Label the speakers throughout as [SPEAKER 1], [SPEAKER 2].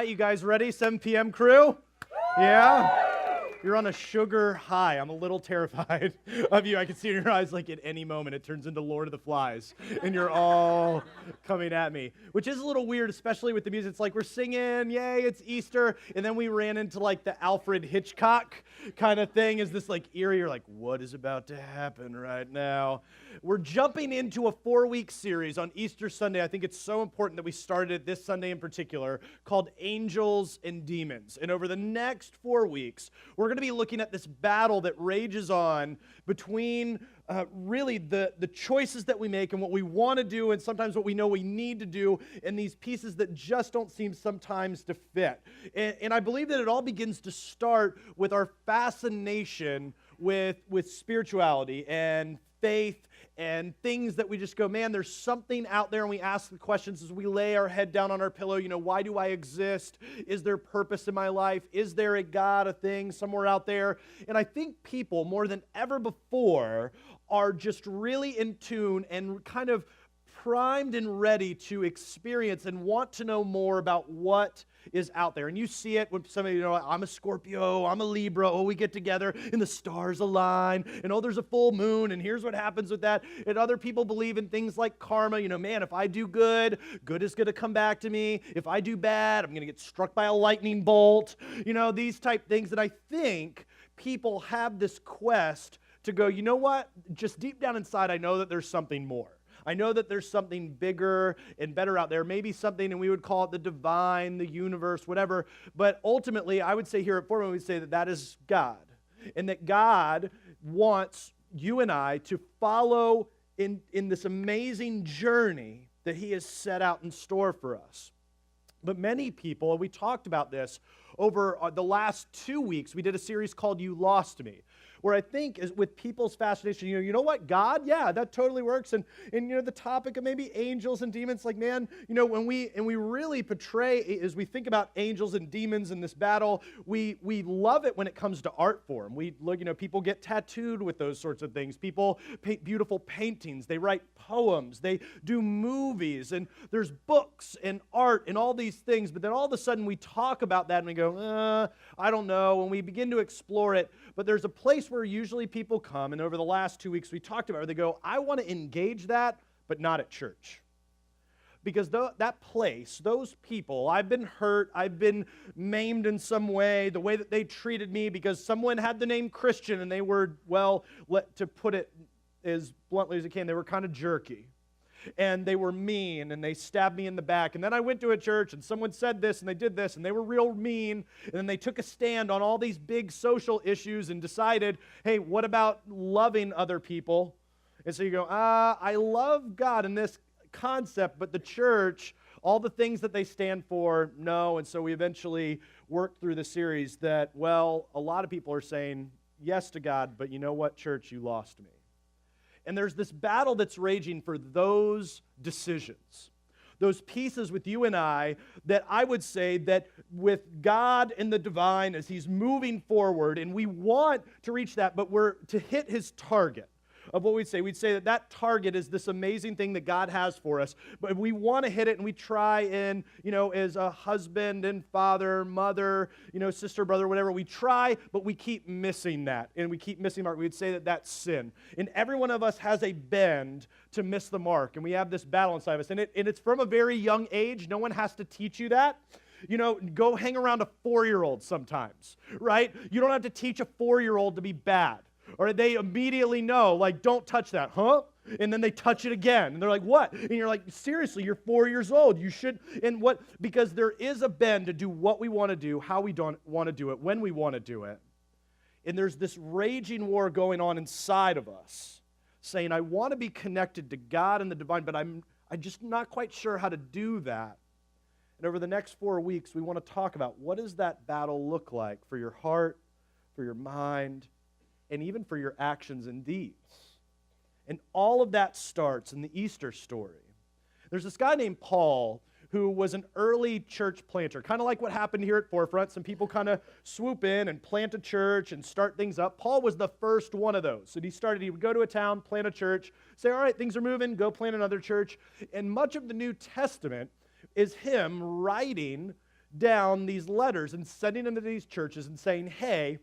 [SPEAKER 1] right, you guys ready? 7 p.m. crew? Yeah? You're on a sugar high. I'm a little terrified of you. I can see in your eyes like at any moment it turns into Lord of the Flies and you're all coming at me, which is a little weird, especially with the music. It's like we're singing, yay, it's Easter, and then we ran into like the Alfred Hitchcock kind of thing. Is this like eerie? You're like, what is about to happen right now? We're jumping into a 4-week series on Easter Sunday. I think it's so important that we started it this Sunday in particular, called Angels and Demons. And over the next 4 weeks, we're going to be looking at this battle that rages on between really the choices that we make and what we want to do and sometimes what we know we need to do, and these pieces that just don't seem sometimes to fit. And I believe that it all begins to start with our fascination with spirituality and faith and things that we just go, man, there's something out there, and we ask the questions as we lay our head down on our pillow, why do I exist? Is there purpose in my life? Is there a God, a thing somewhere out there? And I think people, more than ever before, are just really in tune and kind of primed and ready to experience and want to know more about what is out there. And you see it when some of you know, I'm a Scorpio, I'm a Libra, we get together and the stars align, and there's a full moon, and here's what happens with that. And other people believe in things like karma, man, if I do good, good is going to come back to me. If I do bad, I'm going to get struck by a lightning bolt. These type things. And I think people have this quest to go, you know what? Just deep down inside, I know that there's something more. I know that there's something bigger and better out there, maybe something, and we would call it the divine, the universe, whatever. But ultimately, I would say here at Foreman, we'd say that that is God, and that God wants you and I to follow in this amazing journey that He has set out in store for us. But many people, and we talked about this over the last 2 weeks, we did a series called You Lost Me, where I think is with people's fascination, you know what, God, yeah, that totally works. And the topic of maybe angels and demons, like, man, when we really portray, as we think about angels and demons in this battle, we love it when it comes to art form. We look, people get tattooed with those sorts of things. People paint beautiful paintings. They write poems. They do movies. And there's books and art and all these things. But then all of a sudden we talk about that and we go, I don't know. And we begin to explore it. But there's a place where usually people come, and over the last 2 weeks we talked about it, where they go, I want to engage that, but not at church. Because that place, those people, I've been hurt, I've been maimed in some way, the way that they treated me because someone had the name Christian and they were, to put it as bluntly as I can, they were kind of jerky. And they were mean, and they stabbed me in the back. And then I went to a church, and someone said this, and they did this, and they were real mean. And then they took a stand on all these big social issues and decided, hey, what about loving other people? And so you go, I love God in this concept, but the church, all the things that they stand for, no. And so we eventually worked through the series that, a lot of people are saying yes to God, but you know what, church, you lost me. And there's this battle that's raging for those decisions, those pieces with you and I, that I would say that with God and the divine as He's moving forward, and we want to reach that, but we're to hit His target of what we'd say that target is this amazing thing that God has for us, but we want to hit it, and we try and, as a husband and father, mother, sister, brother, whatever, we try, but we keep missing that, and we keep missing the mark. We would say that that's sin. And every one of us has a bend to miss the mark, and we have this battle inside of us, and it's from a very young age. No one has to teach you that. Go hang around a 4-year-old sometimes, right? You don't have to teach a 4-year-old to be bad. Or they immediately know, like, don't touch that, huh? And then they touch it again. And they're like, what? And you're like, seriously, you're 4 years old. You should, and what? Because there is a bend to do what we want to do, how we don't want to do it, when we want to do it. And there's this raging war going on inside of us, saying, I want to be connected to God and the divine, but I'm just not quite sure how to do that. And over the next 4 weeks, we want to talk about what does that battle look like for your heart, for your mind, and even for your actions and deeds. And all of that starts in the Easter story. There's this guy named Paul who was an early church planter, kind of like what happened here at Forefront. Some people kind of swoop in and plant a church and start things up. Paul was the first one of those. And he would go to a town, plant a church, say, all right, things are moving, go plant another church. And much of the New Testament is him writing down these letters and sending them to these churches and saying, hey,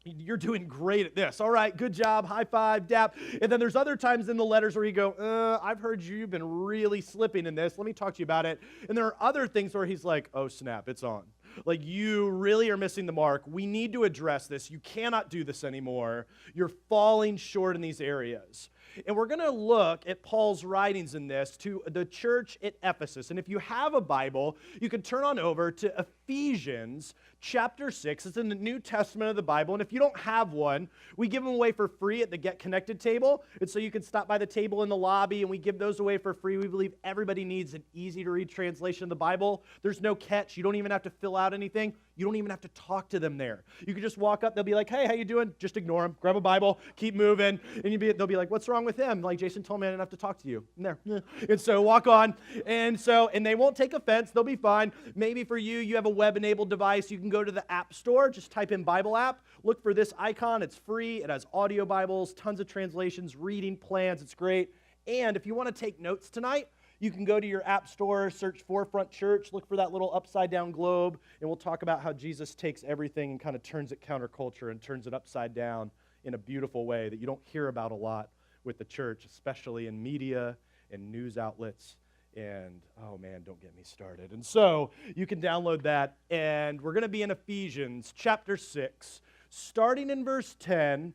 [SPEAKER 1] you're doing great at this. All right, good job, high five, dap. And then there's other times in the letters where you go, I've heard you've been really slipping in this. Let me talk to you about it. And there are other things where he's like, oh, snap, it's on. Like, you really are missing the mark. We need to address this. You cannot do this anymore. You're falling short in these areas. And we're going to look at Paul's writings in this to the church at Ephesus. And if you have a Bible, you can turn on over to Ephesians chapter 6. It's in the New Testament of the Bible. And if you don't have one, we give them away for free at the Get Connected table. And so you can stop by the table in the lobby, and we give those away for free. We believe everybody needs an easy-to-read translation of the Bible. There's no catch. You don't even have to fill out anything. You don't even have to talk to them there. You can just walk up. They'll be like, hey, how you doing? Just ignore them. Grab a Bible. Keep moving. And they'll be like, what's wrong with him? Like, Jason told me I didn't have to talk to you. And there. And so walk on. And they won't take offense. They'll be fine. Maybe for you, you have a web-enabled device. You can go to the App Store. Just type in Bible app. Look for this icon. It's free. It has audio Bibles, tons of translations, reading plans. It's great. And if you want to take notes tonight, you can go to your app store, search Forefront Church, look for that little upside-down globe, and we'll talk about how Jesus takes everything and kind of turns it counterculture and turns it upside down in a beautiful way that you don't hear about a lot with the church, especially in media and news outlets. And, oh man, don't get me started. And so you can download that, and we're going to be in Ephesians chapter 6, starting in verse 10.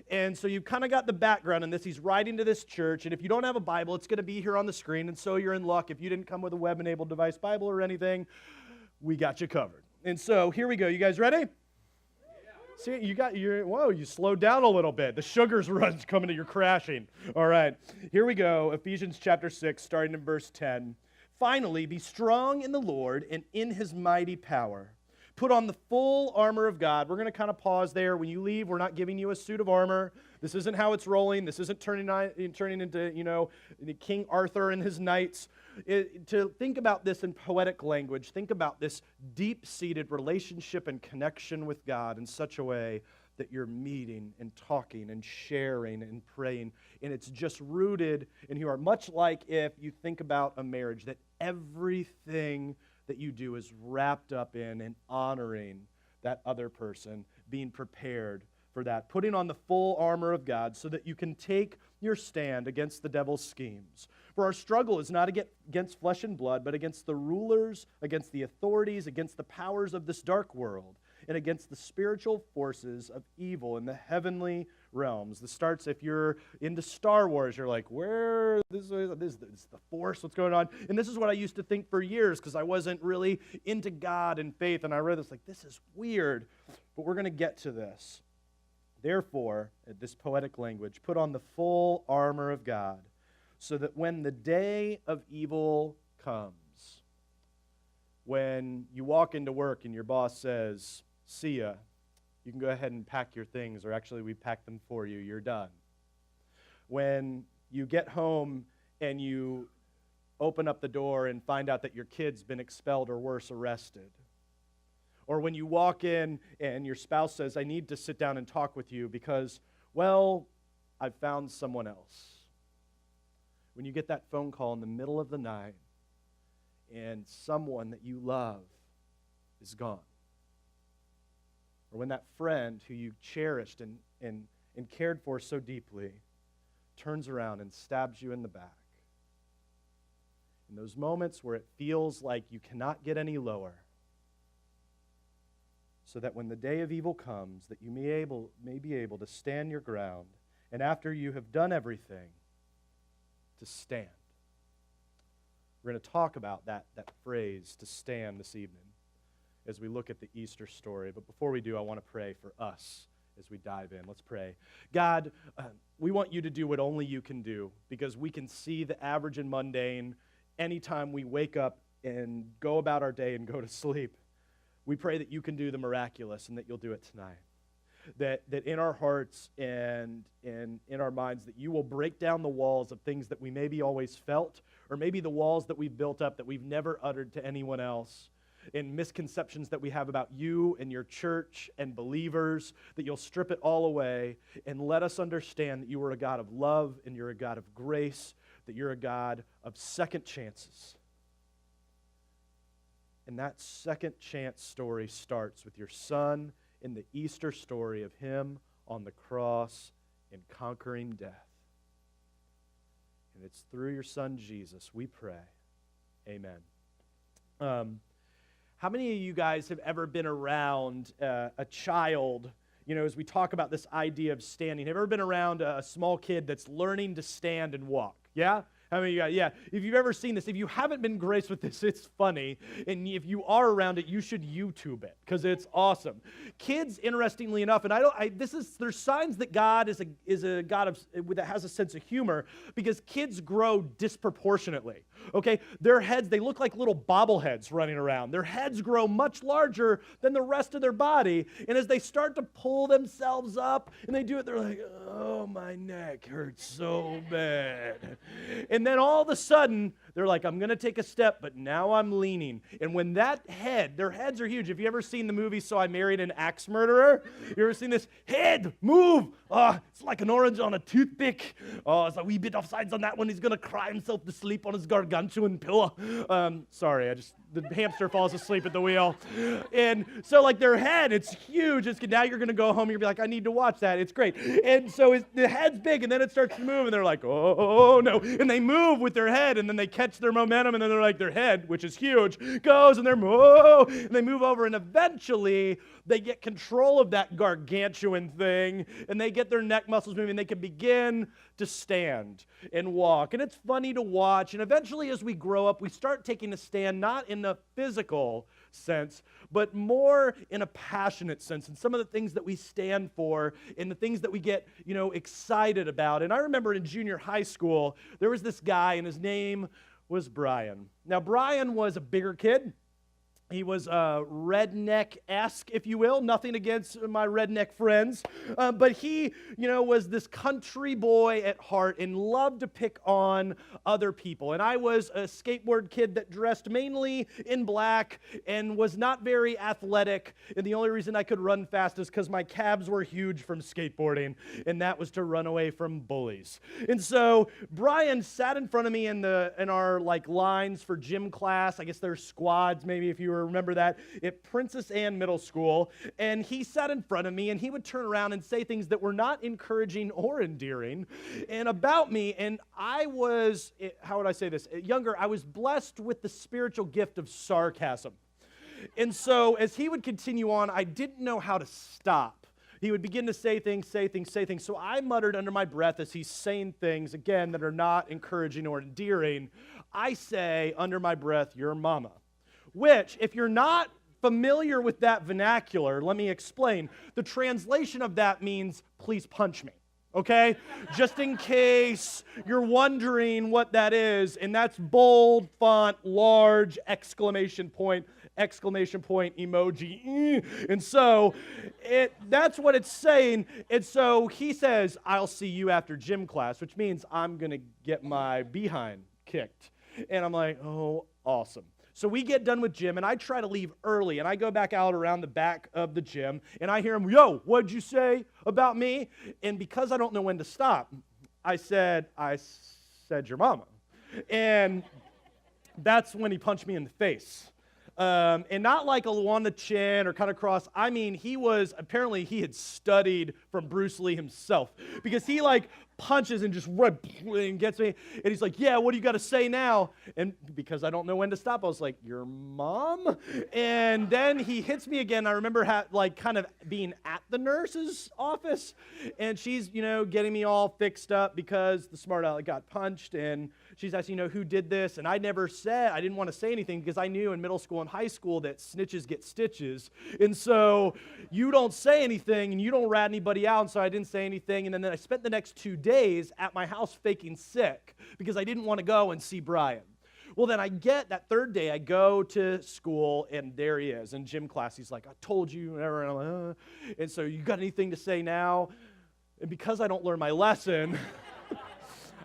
[SPEAKER 1] And so you've kind of got the background in this. He's writing to this church, and if you don't have a Bible, it's going to be here on the screen, and so you're in luck. If you didn't come with a web-enabled device Bible or anything, we got you covered. And so here we go. You guys ready? See, you slowed down a little bit. The sugar's coming to your crashing. All right, here we go. Ephesians chapter 6, starting in verse 10. Finally, be strong in the Lord and in his mighty power. Put on the full armor of God. We're going to kind of pause there. When you leave, we're not giving you a suit of armor. This isn't how it's rolling. This isn't turning into, King Arthur and his knights. To think about this in poetic language, think about this deep-seated relationship and connection with God in such a way that you're meeting and talking and sharing and praying. And it's just rooted in who you are. Much like if you think about a marriage, that everything that you do is wrapped up in and honoring that other person, being prepared for that, putting on the full armor of God so that you can take your stand against the devil's schemes. For our struggle is not against flesh and blood, but against the rulers, against the authorities, against the powers of this dark world, and against the spiritual forces of evil in the heavenly realms. This starts, if you're into Star Wars, you're like, where, this is the Force, what's going on? And this is what I used to think for years because I wasn't really into God and faith, and I read this like, this is weird, but we're going to get to this. Therefore, this poetic language, put on the full armor of God so that when the day of evil comes, when you walk into work and your boss says, see ya, you can go ahead and pack your things, or actually we pack them for you, you're done. When you get home and you open up the door and find out that your kid's been expelled or worse, arrested. Or when you walk in and your spouse says, I need to sit down and talk with you because, well, I've found someone else. When you get that phone call in the middle of the night and someone that you love is gone. Or when that friend who you cherished and cared for so deeply turns around and stabs you in the back. In those moments where it feels like you cannot get any lower, so that when the day of evil comes, that you may be able to stand your ground, and after you have done everything, to stand. We're going to talk about that phrase, to stand, this evening as we look at the Easter story. But before we do, I want to pray for us as we dive in. Let's pray. God, we want you to do what only you can do, because we can see the average and mundane anytime we wake up and go about our day and go to sleep. We pray that you can do the miraculous and that you'll do it tonight. That in our hearts and in our minds, that you will break down the walls of things that we maybe always felt, or maybe the walls that we've built up that we've never uttered to anyone else, and misconceptions that we have about you and your church and believers, that you'll strip it all away and let us understand that you are a God of love and you're a God of grace, that you're a God of second chances. And that second chance story starts with your son in the Easter story of him on the cross and conquering death. And it's through your son Jesus we pray. Amen. How many of you guys have ever been around a child, as we talk about this idea of standing? Have you ever been around a small kid that's learning to stand and walk? Yeah? How many of you guys? Yeah. If you've ever seen this, if you haven't been graced with this, it's funny. And if you are around it, you should YouTube it because it's awesome. Kids, interestingly enough, and there's signs that God is a God that has a sense of humor because kids grow disproportionately. Okay, their heads, they look like little bobbleheads running around. Their heads grow much larger than the rest of their body. And as they start to pull themselves up and they do it, they're like, oh, my neck hurts so bad. And then all of a sudden, they're like, I'm going to take a step, but now I'm leaning. And when their heads are huge. Have you ever seen the movie So I Married an Axe Murderer? You ever seen this? Head, move. It's like an orange on a toothpick. It's a wee bit offsides on that one. He's going to cry himself to sleep on his gargantuan pillow. Sorry, the hamster falls asleep at the wheel. And so their head, it's huge. Now you're going to go home, you're going to be like, I need to watch that. It's great. And so the head's big, and then it starts to move, and they're like, oh, no. And they move with their head, and then they catch their momentum, and then they're like, their head, which is huge, goes, and and they move over, and eventually they get control of that gargantuan thing, and they get their neck muscles moving, and they can begin to stand and walk. And it's funny to watch. And eventually, as we grow up, we start taking a stand, not in a physical sense, but more in a passionate sense. And some of the things that we stand for and the things that we get, excited about. And I remember in junior high school, there was this guy, and his name was Brian. Now, Brian was a bigger kid. He was redneck-esque, if you will. Nothing against my redneck friends. But he, was this country boy at heart and loved to pick on other people. And I was a skateboard kid that dressed mainly in black and was not very athletic. And the only reason I could run fast is because my calves were huge from skateboarding. And that was to run away from bullies. And so Brian sat in front of me in our lines for gym class. I guess there's squads, maybe, if you were remember that, at Princess Anne Middle School, and he sat in front of me, and he would turn around and say things that were not encouraging or endearing and about me, and I was, how would I say this, younger, I was blessed with the spiritual gift of sarcasm. And so as he would continue on, I didn't know how to stop. He would begin to say things. So I muttered under my breath as he's saying things, again, that are not encouraging or endearing. I say under my breath, your mama. Which, if you're not familiar with that vernacular, let me explain. The translation of that means, please punch me, okay? Just in case you're wondering what that is, and that's bold, font, large, exclamation point emoji. And so that's what it's saying. And so he says, I'll see you after gym class, which means I'm going to get my behind kicked. And I'm like, oh, awesome. So we get done with gym, and I try to leave early, and I go back out around the back of the gym, and I hear him, yo, what'd you say about me? And because I don't know when to stop, I said your mama. And that's when he punched me in the face. And not like on the chin or kind of cross. I mean, apparently he had studied from Bruce Lee himself, because he punches and just and gets me, and he's like, yeah, what do you got to say now? And because I don't know when to stop, I was like, your mom? And then he hits me again. I remember kind of being at the nurse's office, and she's, getting me all fixed up because the smart aleck got punched, and she's asking, who did this? And I didn't want to say anything because I knew in middle school and high school that snitches get stitches. And so you don't say anything and you don't rat anybody out. And so I didn't say anything. And then I spent the next 2 days at my house faking sick because I didn't want to go and see Brian. Well, then that third day, I go to school, and there he is in gym class. He's like, I told you, whatever. And I'm like, And so you got anything to say now? And because I don't learn my lesson,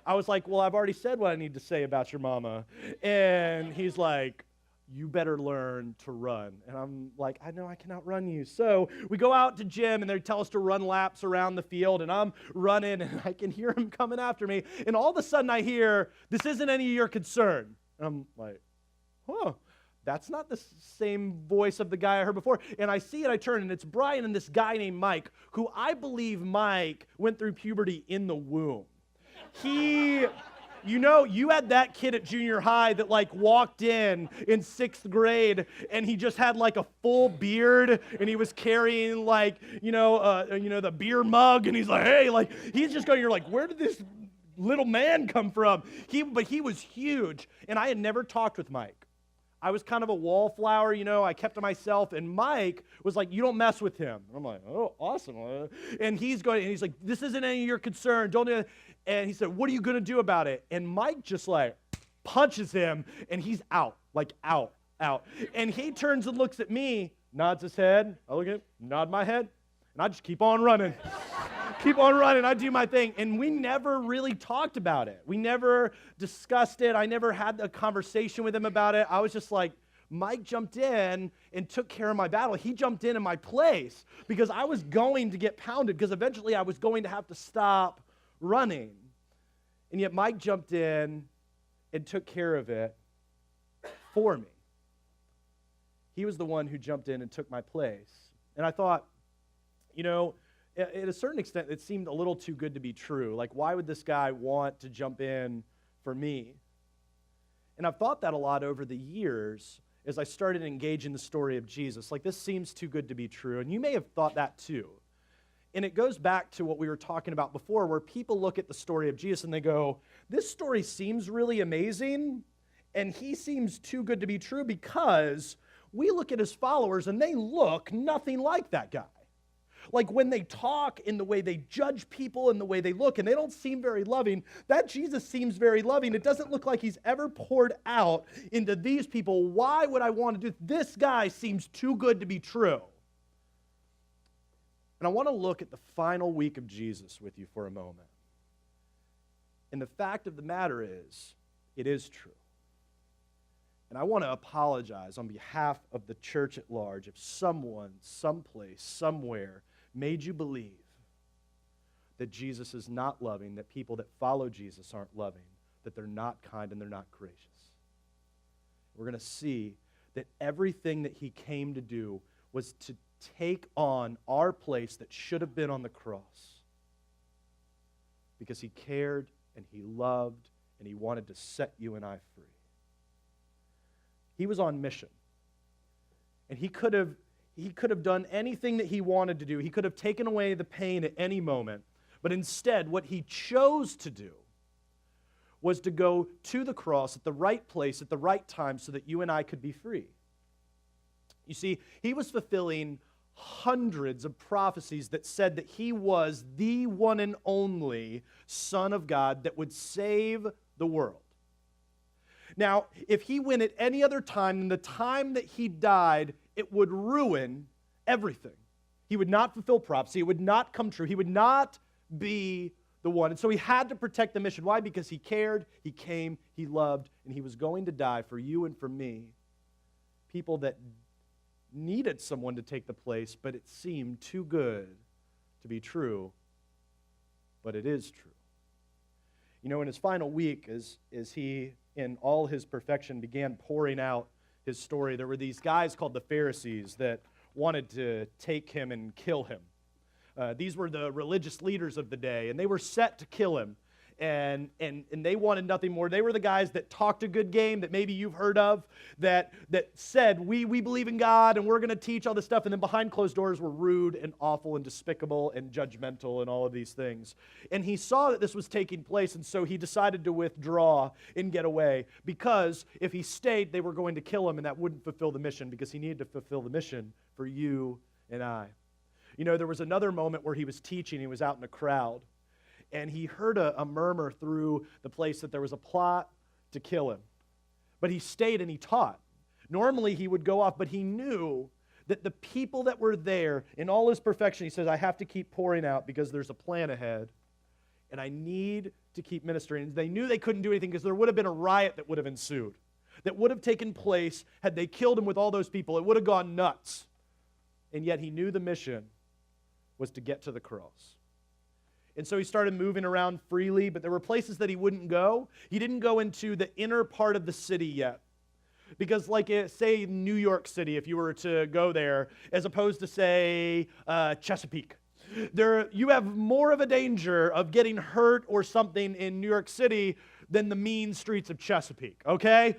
[SPEAKER 1] I was like, well, I've already said what I need to say about your mama. And he's like, you better learn to run. And I'm like, I know I cannot run you. So we go out to gym, and they tell us to run laps around the field, and I'm running, and I can hear him coming after me. And all of a sudden I hear, this isn't any of your concern. And I'm like, huh. that's not the same voice of the guy I heard before. And I see it, I turn, and it's Brian and this guy named Mike, who I believe Mike went through puberty in the womb. You had that kid at junior high that like walked in 6th grade and he just had like a full beard and he was carrying like, the beer mug and he's like, hey, like he's just going, you're like, where did this little man come from? But he was huge. And I had never talked with Mike. I was kind of a wallflower, I kept to myself, and Mike was like, you don't mess with him. I'm like, oh, awesome. And he's like, this isn't any of your concern. Don't do it. And he said, what are you going to do about it? And Mike just like punches him, and he's out. And he turns and looks at me, nods his head. I look at him, nod my head, and I just keep on running. I do my thing. And we never really talked about it. We never discussed it. I never had a conversation with him about it. I was just like, Mike jumped in and took care of my battle. He jumped in my place because I was going to get pounded because eventually I was going to have to stop running. And yet Mike jumped in and took care of it for me. He was the one who jumped in and took my place. And I thought, at a certain extent, it seemed a little too good to be true. Like, why would this guy want to jump in for me? And I've thought that a lot over the years as I started engaging the story of Jesus. Like, this seems too good to be true. And you may have thought that too. And it goes back to what we were talking about before, where people look at the story of Jesus and they go, this story seems really amazing, and he seems too good to be true because we look at his followers and they look nothing like that guy. Like when they talk, in the way they judge people, in the way they look, and they don't seem very loving, that Jesus seems very loving. It doesn't look like he's ever poured out into these people. Why would I want to do this? This guy seems too good to be true. And I want to look at the final week of Jesus with you for a moment. And the fact of the matter is, it is true. And I want to apologize on behalf of the church at large if someone, someplace, somewhere made you believe that Jesus is not loving, that people that follow Jesus aren't loving, that they're not kind and they're not gracious. We're going to see that everything that he came to do was to take on our place that should have been on the cross because he cared and he loved and he wanted to set you and I free. He was on mission. And he could have done anything that he wanted to do. He could have taken away the pain at any moment. But instead, what he chose to do was to go to the cross at the right place at the right time so that you and I could be free. You see, he was fulfilling hundreds of prophecies that said that he was the one and only Son of God that would save the world. Now, if he went at any other time than the time that he died, it would ruin everything. He would not fulfill prophecy. It would not come true. He would not be the one. And so he had to protect the mission. Why? Because he cared, he came, he loved, and he was going to die for you and for me. People that needed someone to take the place, but it seemed too good to be true. But it is true. In his final week, as he, in all his perfection, began pouring out his story, there were these guys called the Pharisees that wanted to take him and kill him. These were the religious leaders of the day, and they were set to kill him. And they wanted nothing more. They were the guys that talked a good game that maybe you've heard of, that said, we believe in God and we're going to teach all this stuff, and then behind closed doors were rude and awful and despicable and judgmental and all of these things. And he saw that this was taking place, and so he decided to withdraw and get away, because if he stayed, they were going to kill him, and that wouldn't fulfill the mission, because he needed to fulfill the mission for you and I. There was another moment where he was teaching, he was out in a crowd, and he heard a murmur through the place that there was a plot to kill him. But he stayed and he taught. Normally he would go off, but he knew that the people that were there, in all his perfection, he says, I have to keep pouring out because there's a plan ahead, and I need to keep ministering. They knew they couldn't do anything because there would have been a riot that would have ensued, that would have taken place had they killed him with all those people. It would have gone nuts. And yet he knew the mission was to get to the cross. And so he started moving around freely, but there were places that he wouldn't go. He didn't go into the inner part of the city yet, Because like, say, New York City, if you were to go there, as opposed to, say, Chesapeake, you have more of a danger of getting hurt or something in New York City than the mean streets of Chesapeake, okay?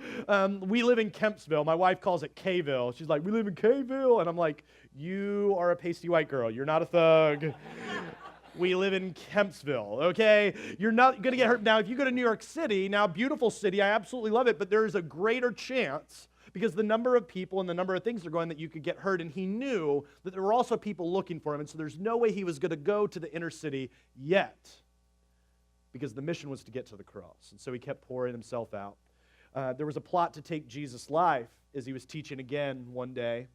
[SPEAKER 1] We live in Kempsville. My wife calls it K-ville. She's like, we live in K-ville. And I'm like, you are a pasty white girl. You're not a thug. We live in Kempsville, okay? You're not going to get hurt. Now, if you go to New York City, now, beautiful city, I absolutely love it, but there is a greater chance because the number of people and the number of things are going that you could get hurt, and he knew that there were also people looking for him, and so there's no way he was going to go to the inner city yet because the mission was to get to the cross, and so he kept pouring himself out. There was a plot to take Jesus' life as he was teaching again one day.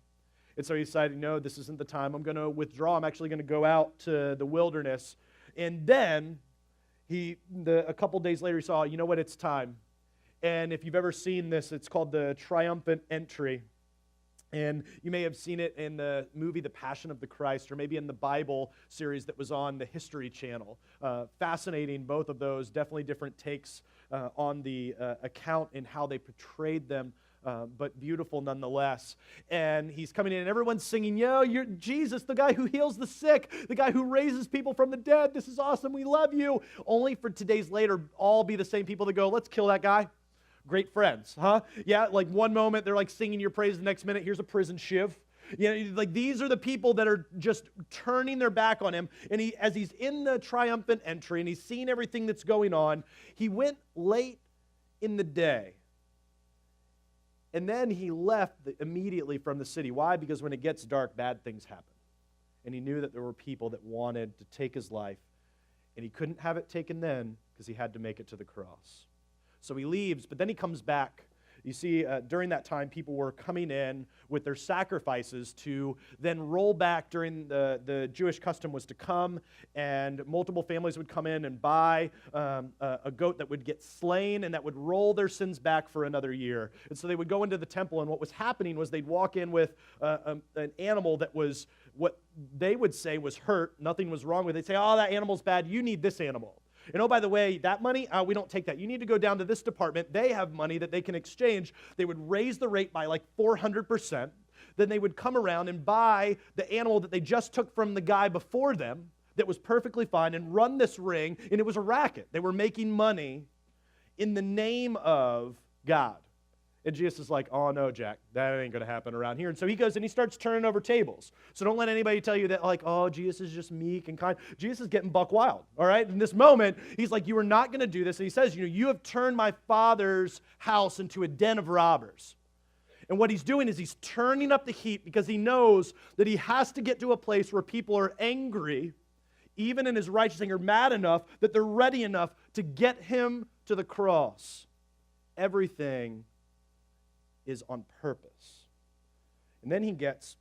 [SPEAKER 1] And so he decided, no, this isn't the time. I'm going to withdraw. I'm actually going to go out to the wilderness. And then a couple days later, he saw, you know what, it's time. And if you've ever seen this, it's called the triumphant entry. And you may have seen it in the movie The Passion of the Christ, or maybe in the Bible series that was on the History Channel. Fascinating, both of those, definitely different takes on the account and how they portrayed them. But beautiful nonetheless. And he's coming in, and everyone's singing, yo, you're Jesus, the guy who heals the sick, the guy who raises people from the dead. This is awesome. We love you. Only for 2 days later, all be the same people that go, let's kill that guy. Great friends, huh? Yeah, like one moment they're like singing your praise, the next minute here's a prison shiv. You know, like these are the people that are just turning their back on him. And as he's in the triumphant entry and he's seeing everything that's going on, he went late in the day. And then he left immediately from the city. Why? Because when it gets dark, bad things happen. And he knew that there were people that wanted to take his life. And he couldn't have it taken then because he had to make it to the cross. So he leaves, but then he comes back. You see, during that time, people were coming in with their sacrifices to then roll back. During the Jewish custom was to come, and multiple families would come in and buy a goat that would get slain and that would roll their sins back for another year. And so they would go into the temple, and what was happening was they'd walk in with an animal that was what they would say was hurt. Nothing was wrong with it. They'd say, oh, that animal's bad. You need this animal. And oh, by the way, that money, we don't take that. You need to go down to this department. They have money that they can exchange. They would raise the rate by like 400%. Then they would come around and buy the animal that they just took from the guy before them that was perfectly fine and run this ring, and it was a racket. They were making money in the name of God. And Jesus is like, oh, no, Jack, that ain't going to happen around here. And so he goes and he starts turning over tables. So don't let anybody tell you that, like, oh, Jesus is just meek and kind. Jesus is getting buck wild, all right? In this moment, he's like, you are not going to do this. And he says, you have turned my father's house into a den of robbers. And what he's doing is he's turning up the heat because he knows that he has to get to a place where people are angry, even in his righteous anger, mad enough that they're ready enough to get him to the cross. Everything is on purpose. And then he gets,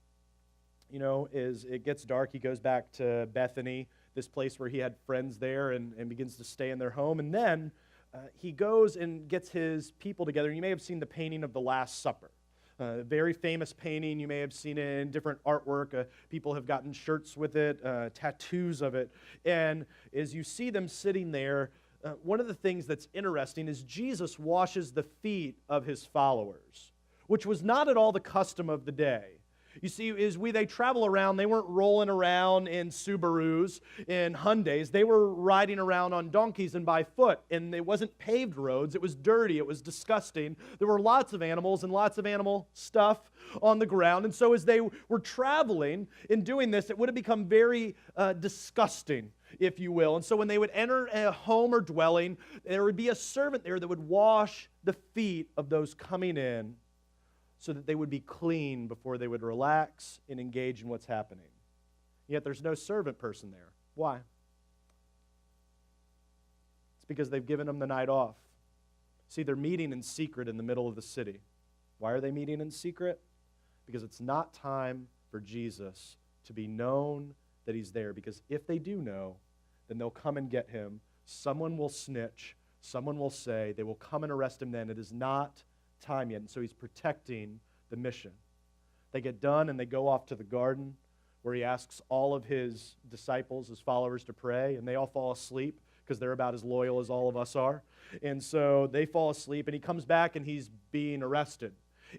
[SPEAKER 1] as it gets dark, he goes back to Bethany, this place where he had friends there, and begins to stay in their home. And then he goes and gets his people together. You may have seen the painting of the Last Supper. Very famous painting. You may have seen it in different artwork. People have gotten shirts with it, tattoos of it. And as you see them sitting there, one of the things that's interesting is Jesus washes the feet of his followers, which was not at all the custom of the day. You see, they travel around, they weren't rolling around in Subarus, in Hyundais. They were riding around on donkeys and by foot, and it wasn't paved roads. It was dirty. It was disgusting. There were lots of animals and lots of animal stuff on the ground. And so as they were traveling and doing this, it would have become very disgusting, if you will. And so when they would enter a home or dwelling, there would be a servant there that would wash the feet of those coming in, so that they would be clean before they would relax and engage in what's happening. Yet there's no servant person there. Why? It's because they've given them the night off. See, they're meeting in secret in the middle of the city. Why are they meeting in secret? Because it's not time for Jesus to be known that he's there. Because if they do know, then they'll come and get him. Someone will snitch. Someone will say. They will come and arrest him then. It is not time yet, and so he's protecting the mission. They get done and they go off to the garden where he asks all of his disciples, his followers, to pray, and they all fall asleep because they're about as loyal as all of us are. And so they fall asleep, and he comes back and he's being arrested.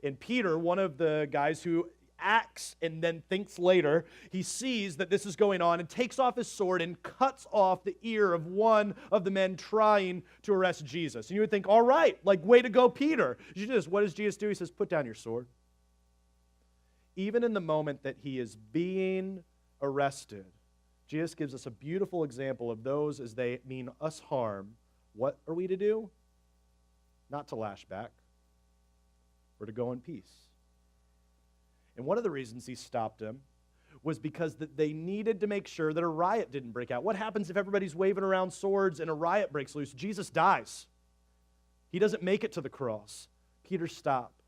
[SPEAKER 1] And Peter, one of the guys who acts and then thinks later, he sees that this is going on and takes off his sword and cuts off the ear of one of the men trying to arrest Jesus. And you would think, all right, like, way to go, Peter. You do this. What does Jesus do? He says, put down your sword. Even in the moment that he is being arrested, Jesus gives us a beautiful example of those as they mean us harm. What are we to do? Not to lash back. We're to go in peace. And one of the reasons he stopped him was because that they needed to make sure that a riot didn't break out. What happens if everybody's waving around swords and a riot breaks loose? Jesus dies. He doesn't make it to the cross. Peter stopped.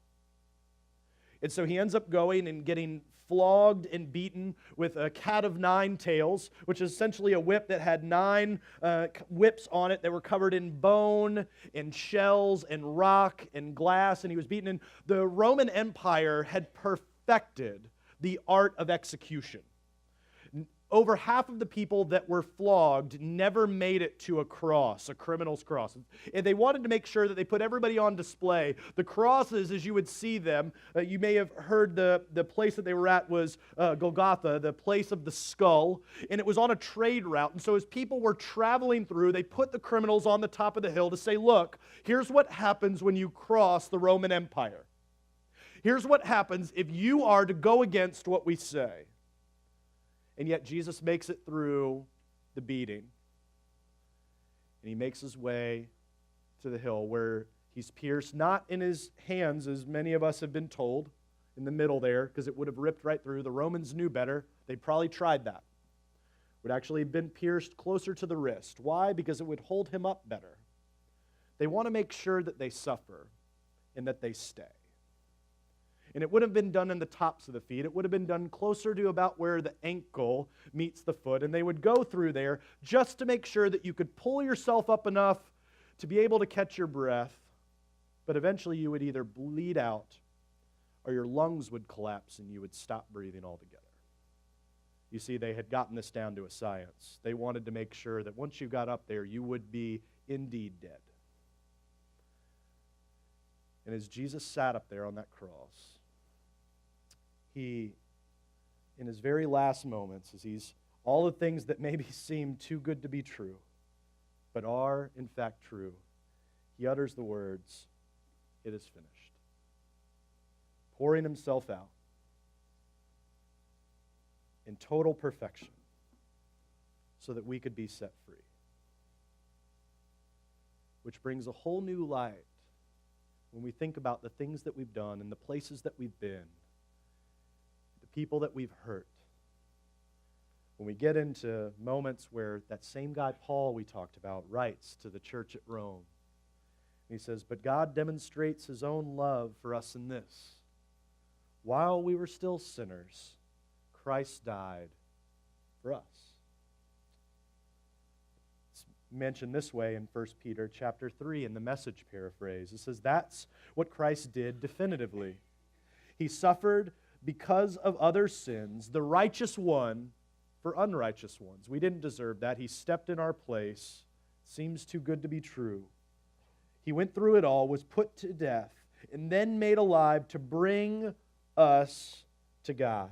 [SPEAKER 1] And so he ends up going and getting flogged and beaten with a cat of nine tails, which is essentially a whip that had 9 whips on it that were covered in bone and shells and rock and glass, and he was beaten. And the Roman Empire had perfected the art of execution. Over half of the people that were flogged never made it to a cross, a criminal's cross. And they wanted to make sure that they put everybody on display. The crosses, as you would see them, you may have heard the place that they were at was Golgotha, the place of the skull, and it was on a trade route. And so as people were traveling through, they put the criminals on the top of the hill to say, look, here's what happens when you cross the Roman Empire. Here's what happens if you are to go against what we say. And yet Jesus makes it through the beating. And he makes his way to the hill where he's pierced, not in his hands, as many of us have been told, in the middle there, because it would have ripped right through. The Romans knew better. They probably tried that. Would actually have been pierced closer to the wrist. Why? Because it would hold him up better. They want to make sure that they suffer and that they stay. And it would have been done in the tops of the feet. It would have been done closer to about where the ankle meets the foot. And they would go through there just to make sure that you could pull yourself up enough to be able to catch your breath. But eventually you would either bleed out or your lungs would collapse and you would stop breathing altogether. You see, they had gotten this down to a science. They wanted to make sure that once you got up there, you would be indeed dead. And as Jesus sat up there on that cross, he, in his very last moments, as he's all the things that maybe seem too good to be true, but are in fact true, he utters the words, "It is finished," pouring himself out in total perfection so that we could be set free. Which brings a whole new light when we think about the things that we've done and the places that we've been, people that we've hurt. When we get into moments where that same guy Paul we talked about writes to the church at Rome, he says, but God demonstrates his own love for us in this. While we were still sinners, Christ died for us. It's mentioned this way in 1 Peter chapter 3 in the Message paraphrase. It says, that's what Christ did definitively. He suffered because of other sins, the righteous one for unrighteous ones. We didn't deserve that. He stepped in our place. Seems too good to be true. He went through it all, was put to death, and then made alive to bring us to God.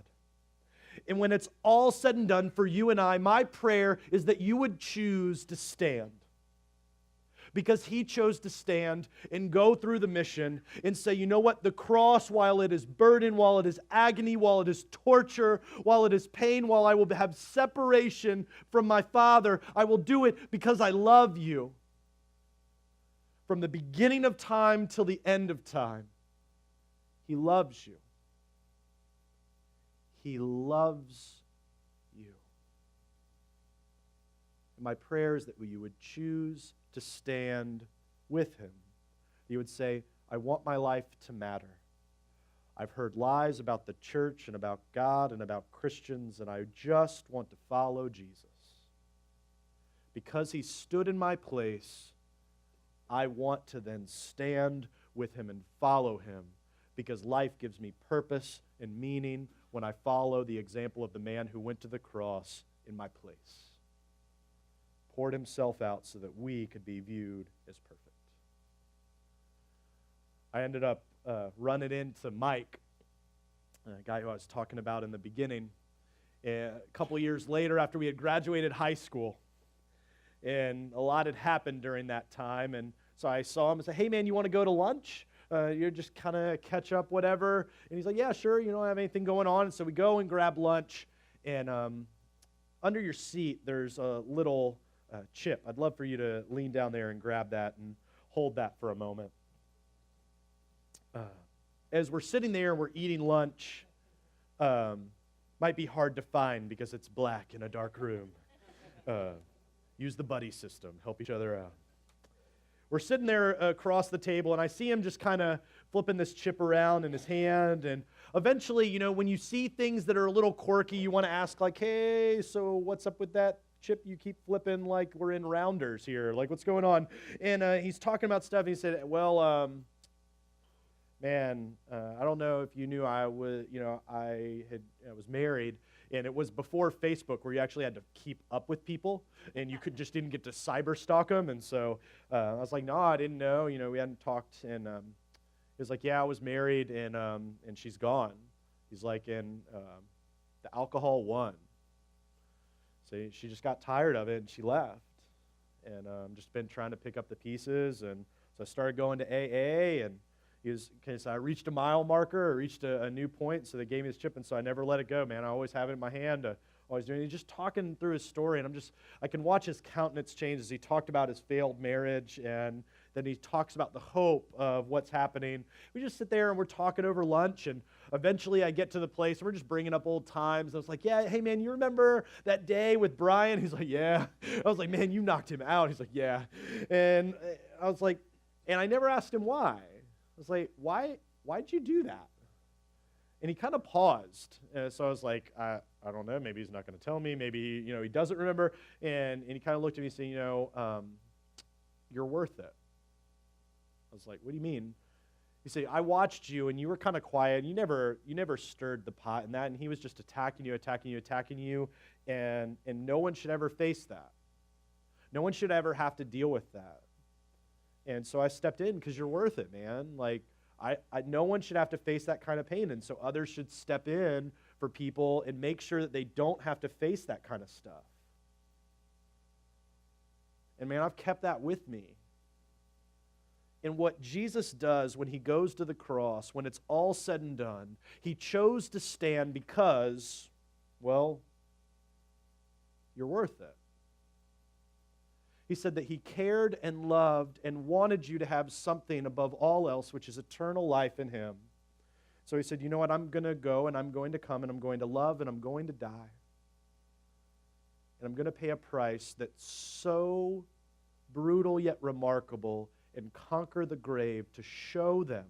[SPEAKER 1] And when it's all said and done for you and I, my prayer is that you would choose to stand. Because he chose to stand and go through the mission and say, you know what, the cross, while it is burden, while it is agony, while it is torture, while it is pain, while I will have separation from my Father, I will do it because I love you. From the beginning of time till the end of time, he loves you. He loves you. And my prayer is that you would choose to stand with him. You would say, I want my life to matter. I've heard lies about the church and about God and about Christians, and I just want to follow Jesus. Because he stood in my place, I want to then stand with him and follow him, because life gives me purpose and meaning when I follow the example of the man who went to the cross in my place. Poured himself out so that we could be viewed as perfect. I ended up run it into Mike, a guy who I was talking about in the beginning. A couple years later, after we had graduated high school, and a lot had happened during that time, and so I saw him and said, "Hey man, you want to go to lunch? You're just kind of catch up, whatever." And he's like, "Yeah, sure. You don't have anything going on." And so we go and grab lunch, and under your seat there's a little chip. I'd love for you to lean down there and grab that and hold that for a moment. As we're sitting there and we're eating lunch, might be hard to find because it's black in a dark room. Use the buddy system. Help each other out. We're sitting there across the table, and I see him just kind of flipping this chip around in his hand. And eventually, you know, when you see things that are a little quirky, you want to ask, like, "Hey, so what's up with that chip you keep flipping like we're in Rounders here? Like, what's going on?" And he's talking about stuff, and he said, "Well, man, I don't know if you knew I was was married, and it was before Facebook where you actually had to keep up with people, and you didn't get to cyber stalk them." And so I was like, "No, I didn't know. You know, we hadn't talked." And he was like, "Yeah, I was married, and she's gone." He's like, "And the alcohol won. So she just got tired of it, and she left. And just been trying to pick up the pieces." And so I started going to AA, and so I reached a mile marker, I reached a new point, so they gave me this chip, and so I never let it go, man. I always have it in my hand, always doing it. He's just talking through his story, and I can watch his countenance change as he talked about his failed marriage, and then he talks about the hope of what's happening. We just sit there, and we're talking over lunch, and eventually I get to the place, and we're just bringing up old times. I was like, "Yeah, hey, man, you remember that day with Brian?" He's like, "Yeah." I was like, "Man, you knocked him out." He's like, "Yeah." And I was like, and I never asked him why. I was like, why'd you do that? And he kind of paused. So I was like, I don't know. Maybe he's not going to tell me. Maybe, he doesn't remember. And he kind of looked at me saying, "You're worth it." I was like, "What do you mean?" He said, "I watched you, and you were kind of quiet. You never stirred the pot and that. And he was just attacking you. And no one should ever face that. No one should ever have to deal with that. And so I stepped in because you're worth it, man. Like, no one should have to face that kind of pain. And so others should step in for people and make sure that they don't have to face that kind of stuff." And man, I've kept that with me. And what Jesus does when he goes to the cross, when it's all said and done, he chose to stand because, well, you're worth it. He said that he cared and loved and wanted you to have something above all else, which is eternal life in him. So he said, "You know what? I'm going to go, and I'm going to come, and I'm going to love, and I'm going to die. And I'm going to pay a price that's so brutal yet remarkable and conquer the grave to show them,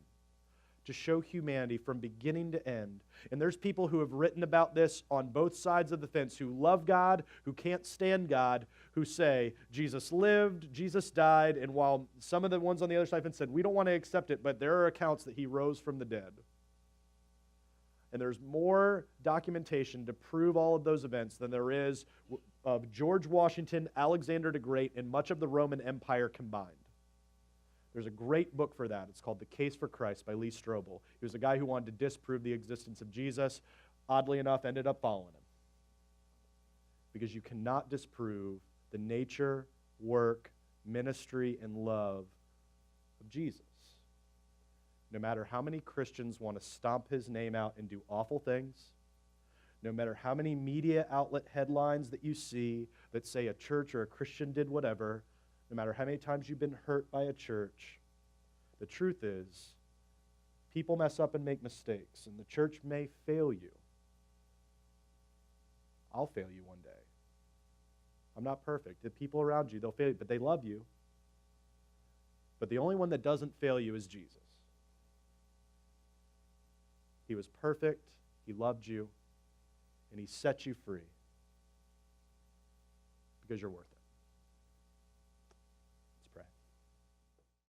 [SPEAKER 1] to show humanity from beginning to end." And there's people who have written about this on both sides of the fence, who love God, who can't stand God, who say, Jesus lived, Jesus died, and while some of the ones on the other side of the fence said, we don't want to accept it, but there are accounts that he rose from the dead. And there's more documentation to prove all of those events than there is of George Washington, Alexander the Great, and much of the Roman Empire combined. There's a great book for that. It's called The Case for Christ by Lee Strobel. He was a guy who wanted to disprove the existence of Jesus. Oddly enough, ended up following him. Because you cannot disprove the nature, work, ministry, and love of Jesus. No matter how many Christians want to stomp his name out and do awful things, no matter how many media outlet headlines that you see that say a church or a Christian did whatever, no matter how many times you've been hurt by a church, the truth is, people mess up and make mistakes, and the church may fail you. I'll fail you one day. I'm not perfect. The people around you, they'll fail you, but they love you. But the only one that doesn't fail you is Jesus. He was perfect, he loved you, and he set you free because you're worth it.